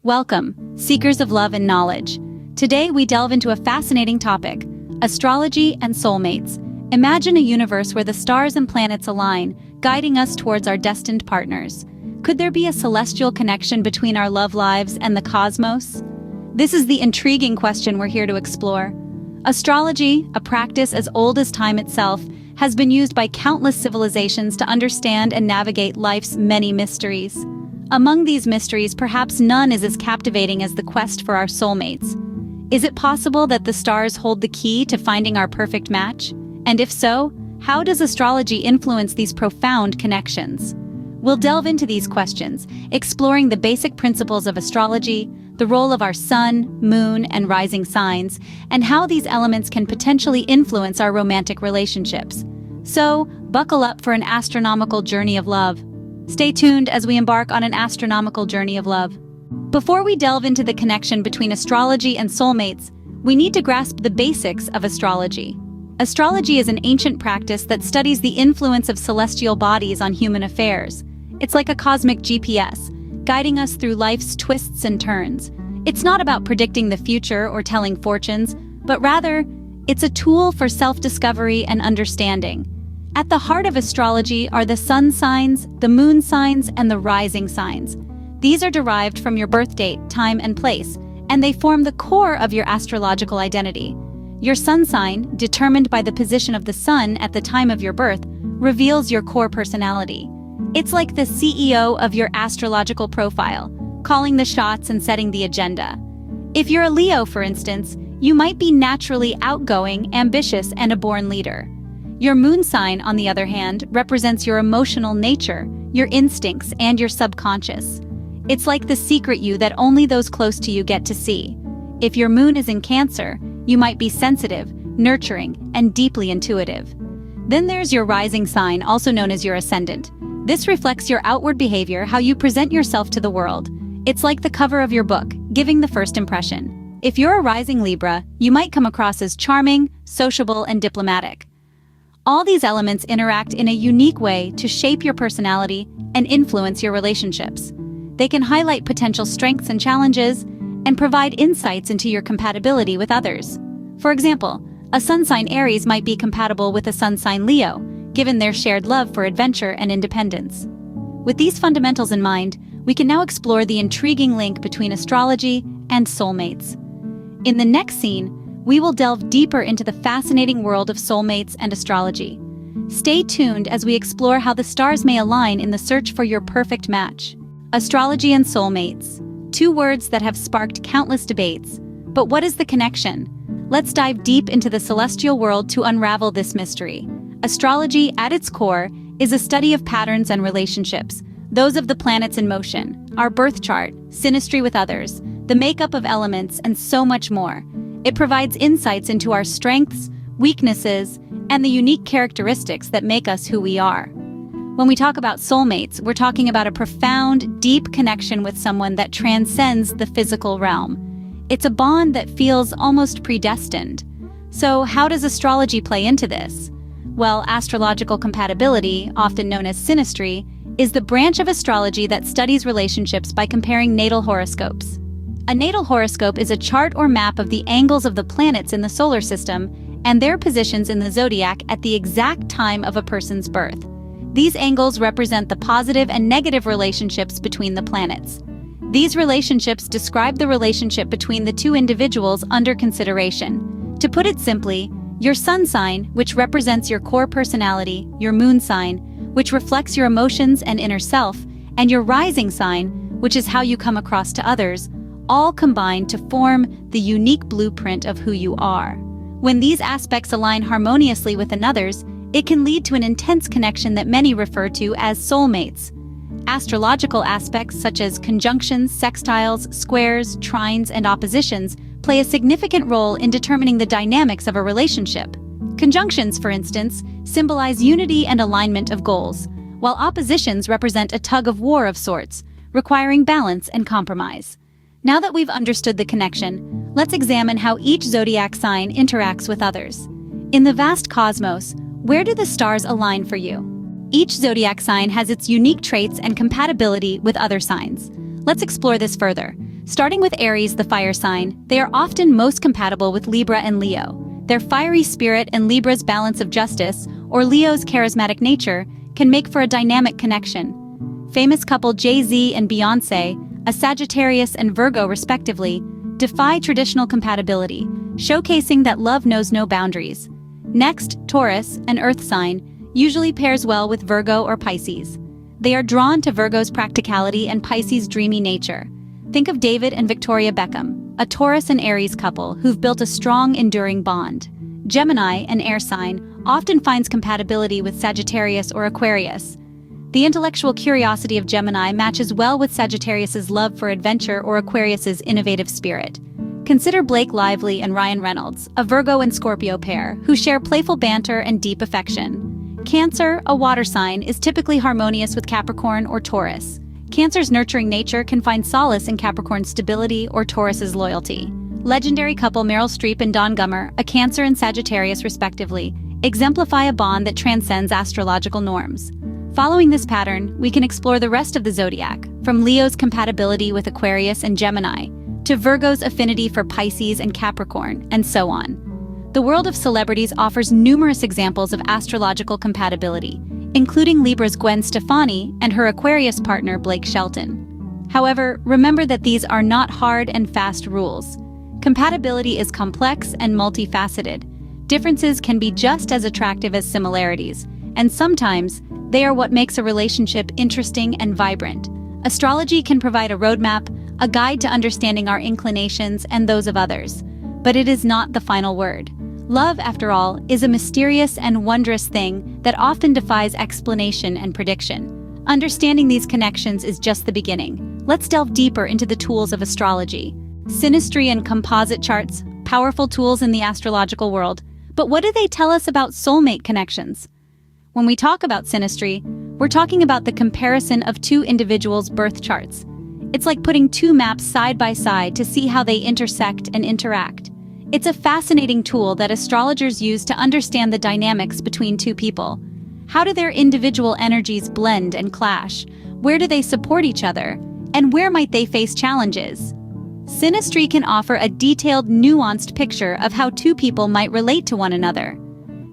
Welcome, seekers of love and knowledge. Today we delve into a fascinating topic, astrology and soulmates. Imagine a universe where the stars and planets align, guiding us towards our destined partners. Could there be a celestial connection between our love lives and the cosmos? This is the intriguing question we're here to explore. Astrology, a practice as old as time itself, has been used by countless civilizations to understand and navigate life's many mysteries. Among these mysteries, perhaps none is as captivating as the quest for our soulmates. Is it possible that the stars hold the key to finding our perfect match? And if so, how does astrology influence these profound connections? We'll delve into these questions, exploring the basic principles of astrology, the role of our sun, moon, and rising signs, and how these elements can potentially influence our romantic relationships. So, buckle up for an astronomical journey of love. Stay tuned as we embark on an astronomical journey of love. Before we delve into the connection between astrology and soulmates, we need to grasp the basics of astrology. Astrology is an ancient practice that studies the influence of celestial bodies on human affairs. It's like a cosmic GPS, guiding us through life's twists and turns. It's not about predicting the future or telling fortunes, but rather, it's a tool for self-discovery and understanding. At the heart of astrology are the sun signs, the moon signs, and the rising signs. These are derived from your birth date, time, and place, and they form the core of your astrological identity. Your sun sign, determined by the position of the sun at the time of your birth, reveals your core personality. It's like the CEO of your astrological profile, calling the shots and setting the agenda. If you're a Leo, for instance, you might be naturally outgoing, ambitious, and a born leader. Your moon sign, on the other hand, represents your emotional nature, your instincts, and your subconscious. It's like the secret you that only those close to you get to see. If your moon is in Cancer, you might be sensitive, nurturing, and deeply intuitive. Then there's your rising sign, also known as your ascendant. This reflects your outward behavior, how you present yourself to the world. It's like the cover of your book, giving the first impression. If you're a rising Libra, you might come across as charming, sociable, and diplomatic. All these elements interact in a unique way to shape your personality and influence your relationships. They can highlight potential strengths and challenges and provide insights into your compatibility with others. For example, a sun sign Aries might be compatible with a sun sign Leo, given their shared love for adventure and independence. With these fundamentals in mind, we can now explore the intriguing link between astrology and soulmates. In the next scene, we will delve deeper into the fascinating world of soulmates and astrology. Stay tuned as we explore how the stars may align in the search for your perfect match. Astrology and soulmates, two words that have sparked countless debates. But what is the connection? Let's dive deep into the celestial world to unravel this mystery. Astrology, at its core, is a study of patterns and relationships, those of the planets in motion, our birth chart, synastry with others, the makeup of elements, and so much more. It provides insights into our strengths, weaknesses, and the unique characteristics that make us who we are. When we talk about soulmates, we're talking about a profound, deep connection with someone that transcends the physical realm. It's a bond that feels almost predestined. So how does astrology play into this? Well, astrological compatibility, often known as synastry, is the branch of astrology that studies relationships by comparing natal horoscopes. A natal horoscope is a chart or map of the angles of the planets in the solar system and their positions in the zodiac at the exact time of a person's birth. These angles represent the positive and negative relationships between the planets. These relationships describe the relationship between the two individuals under consideration. To put it simply, your sun sign, which represents your core personality, your moon sign, which reflects your emotions and inner self, and your rising sign, which is how you come across to others, all combine to form the unique blueprint of who you are. When these aspects align harmoniously with another's, it can lead to an intense connection that many refer to as soulmates. Astrological aspects such as conjunctions, sextiles, squares, trines, and oppositions play a significant role in determining the dynamics of a relationship. Conjunctions, for instance, symbolize unity and alignment of goals, while oppositions represent a tug-of-war of sorts, requiring balance and compromise. Now that we've understood the connection, let's examine how each zodiac sign interacts with others. In the vast cosmos, where do the stars align for you? Each zodiac sign has its unique traits and compatibility with other signs. Let's explore this further. Starting with Aries, the fire sign, they are often most compatible with Libra and Leo. Their fiery spirit and Libra's balance of justice, or Leo's charismatic nature, can make for a dynamic connection. Famous couple Jay-Z and Beyoncé, a Sagittarius and Virgo respectively, defy traditional compatibility, showcasing that love knows no boundaries. Next, Taurus, an earth sign, usually pairs well with Virgo or Pisces. They are drawn to Virgo's practicality and Pisces' dreamy nature. Think of David and Victoria Beckham, a Taurus and Aries couple who've built a strong, enduring bond. Gemini, an air sign, often finds compatibility with Sagittarius or Aquarius. The intellectual curiosity of Gemini matches well with Sagittarius's love for adventure or Aquarius's innovative spirit. Consider Blake Lively and Ryan Reynolds, a Virgo and Scorpio pair, who share playful banter and deep affection. Cancer, a water sign, is typically harmonious with Capricorn or Taurus. Cancer's nurturing nature can find solace in Capricorn's stability or Taurus's loyalty. Legendary couple Meryl Streep and Don Gummer, a Cancer and Sagittarius respectively, exemplify a bond that transcends astrological norms. Following this pattern, we can explore the rest of the zodiac, from Leo's compatibility with Aquarius and Gemini, to Virgo's affinity for Pisces and Capricorn, and so on. The world of celebrities offers numerous examples of astrological compatibility, including Libra's Gwen Stefani and her Aquarius partner Blake Shelton. However, remember that these are not hard and fast rules. Compatibility is complex and multifaceted. Differences can be just as attractive as similarities, and sometimes they are what makes a relationship interesting and vibrant. Astrology can provide a roadmap, a guide to understanding our inclinations and those of others. But it is not the final word. Love, after all, is a mysterious and wondrous thing that often defies explanation and prediction. Understanding these connections is just the beginning. Let's delve deeper into the tools of astrology. Synastry and composite charts, powerful tools in the astrological world. But what do they tell us about soulmate connections? When we talk about synastry, we're talking about the comparison of two individuals' birth charts. It's like putting two maps side by side to see how they intersect and interact. It's a fascinating tool that astrologers use to understand the dynamics between two people. How do their individual energies blend and clash? Where do they support each other? And where might they face challenges? Synastry can offer a detailed, nuanced picture of how two people might relate to one another.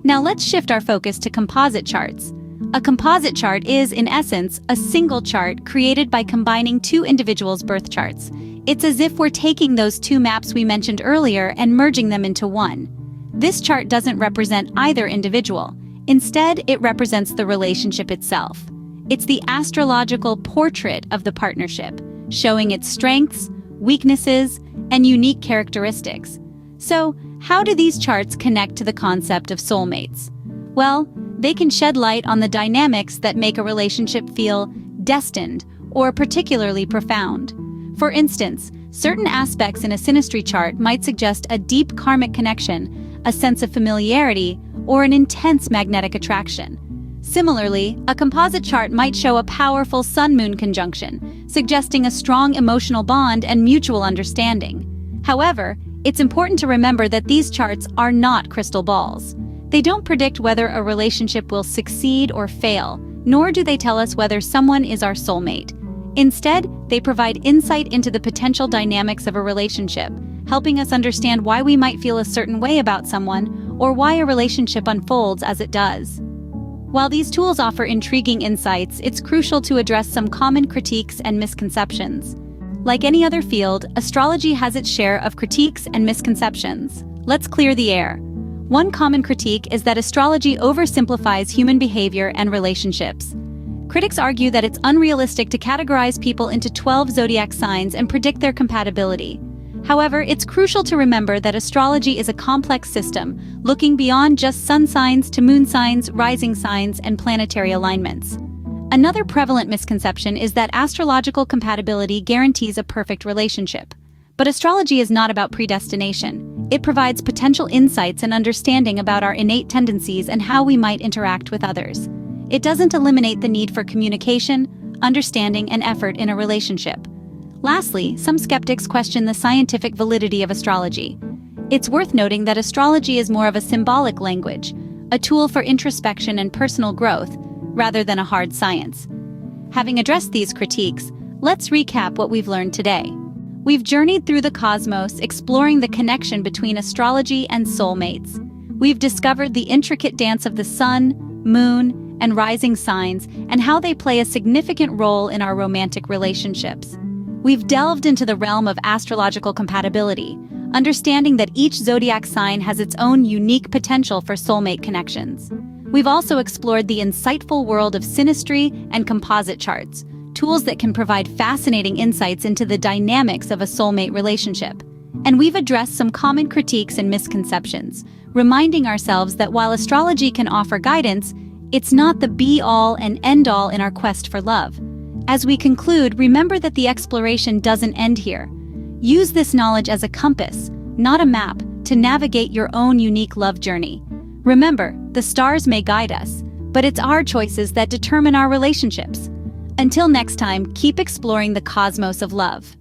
Now let's shift our focus to composite charts. A composite chart is, in essence, a single chart created by combining two individuals' birth charts. It's as if we're taking those two maps we mentioned earlier and merging them into one. This chart doesn't represent either individual. Instead, it represents the relationship itself. It's the astrological portrait of the partnership, showing its strengths, weaknesses, and unique characteristics. So, how do these charts connect to the concept of soulmates? Well, they can shed light on the dynamics that make a relationship feel destined or particularly profound. For instance, certain aspects in a synastry chart might suggest a deep karmic connection, a sense of familiarity, or an intense magnetic attraction. Similarly, a composite chart might show a powerful sun-moon conjunction, suggesting a strong emotional bond and mutual understanding. However, it's important to remember that these charts are not crystal balls. They don't predict whether a relationship will succeed or fail, nor do they tell us whether someone is our soulmate. Instead, they provide insight into the potential dynamics of a relationship, helping us understand why we might feel a certain way about someone or why a relationship unfolds as it does. While these tools offer intriguing insights, it's crucial to address some common critiques and misconceptions. Like any other field, astrology has its share of critiques and misconceptions. Let's clear the air. One common critique is that astrology oversimplifies human behavior and relationships. Critics argue that it's unrealistic to categorize people into 12 zodiac signs and predict their compatibility. However, it's crucial to remember that astrology is a complex system, looking beyond just sun signs to moon signs, rising signs, and planetary alignments. Another prevalent misconception is that astrological compatibility guarantees a perfect relationship. But astrology is not about predestination. It provides potential insights and understanding about our innate tendencies and how we might interact with others. It doesn't eliminate the need for communication, understanding, and effort in a relationship. Lastly, some skeptics question the scientific validity of astrology. It's worth noting that astrology is more of a symbolic language, a tool for introspection and personal growth, rather than a hard science. Having addressed these critiques, let's recap what we've learned today. We've journeyed through the cosmos, exploring the connection between astrology and soulmates. We've discovered the intricate dance of the sun, moon, and rising signs, and how they play a significant role in our romantic relationships. We've delved into the realm of astrological compatibility, understanding that each zodiac sign has its own unique potential for soulmate connections. We've also explored the insightful world of synastry and composite charts, tools that can provide fascinating insights into the dynamics of a soulmate relationship. And we've addressed some common critiques and misconceptions, reminding ourselves that while astrology can offer guidance, it's not the be-all and end-all in our quest for love. As we conclude, remember that the exploration doesn't end here. Use this knowledge as a compass, not a map, to navigate your own unique love journey. Remember, the stars may guide us, but it's our choices that determine our relationships. Until next time, keep exploring the cosmos of love.